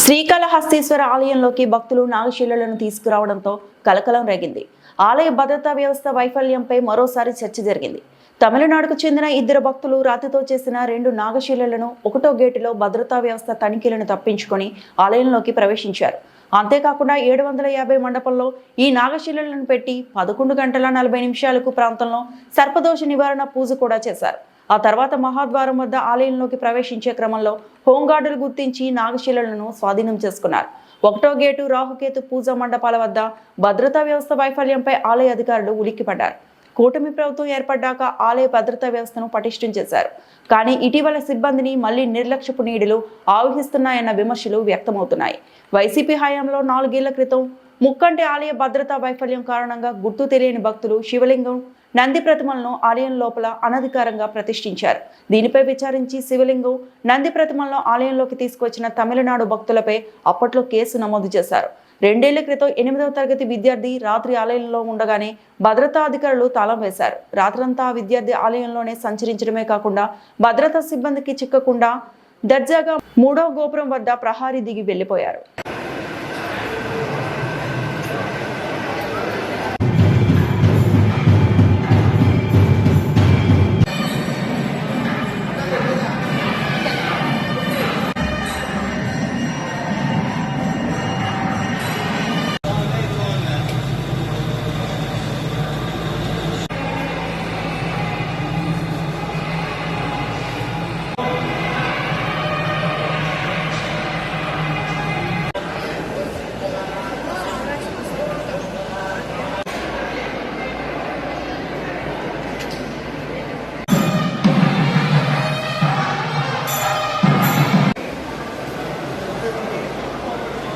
శ్రీకాళహస్తీశ్వర ఆలయంలోకి భక్తులు నాగశిలలను తీసుకురావడంతో కలకలం రేగింది. ఆలయ భద్రతా వ్యవస్థ వైఫల్యంపై మరోసారి చర్చ జరిగింది. తమిళనాడుకు చెందిన ఇద్దరు భక్తులు రాతితో చేసిన 2 నాగశిలలను 1వ గేటులో భద్రతా వ్యవస్థ తనిఖీలను తప్పించుకొని ఆలయంలోకి ప్రవేశించారు. అంతేకాకుండా 750 మండపంలో ఈ నాగశిలలను పెట్టి 11 గంటల 40 నిమిషాలకు ప్రాంతంలో సర్పదోష నివారణ పూజ కూడా చేశారు. ఆ తర్వాత మహాద్వారం వద్ద ఆలయంలోకి ప్రవేశించే క్రమంలో హోంగార్డులు గుర్తించి నాగశిలలను స్వాధీనం చేసుకున్నారు. 1వ గేటు రాహుకేతు పూజా మండపాల వద్ద భద్రతా వ్యవస్థ వైఫల్యంపై ఆలయ అధికారులు ఉలిక్కిపడ్డారు. కూటమి ప్రభుత్వం ఏర్పడ్డాక ఆలయ భద్రతా వ్యవస్థను పటిష్టం చేశారు. కానీ ఇటీవల సిబ్బందిని మళ్లీ నిర్లక్ష్యపు నీడలు ఆవహిస్తున్నాయన్న విమర్శలు వ్యక్తమవుతున్నాయి. వైసీపీ హయాంలో 4 ఏళ్ల క్రితం ముక్కంటి ఆలయ భద్రతా వైఫల్యం కారణంగా గుర్తు తెలియని భక్తులు శివలింగం, నంది ప్రతిమలను ఆలయం లోపల అనధికారంగా ప్రతిష్ఠించారు. దీనిపై విచారించి శివలింగం, నంది ప్రతిమలను ఆలయంలోకి తీసుకొచ్చిన తమిళనాడు భక్తులపై అప్పట్లో కేసు నమోదు చేశారు. 2 ఏళ్ల క్రితం 8వ తరగతి విద్యార్థి రాత్రి ఆలయంలో ఉండగానే భద్రతా అధికారులు తాళం వేశారు. రాత్రంతా ఆ విద్యార్థి ఆలయంలోనే సంచరించడమే కాకుండా భద్రతా సిబ్బందికి చిక్కకుండా దర్జాగా 3వ గోపురం వద్ద ప్రహారీ దిగి వెళ్లిపోయారు.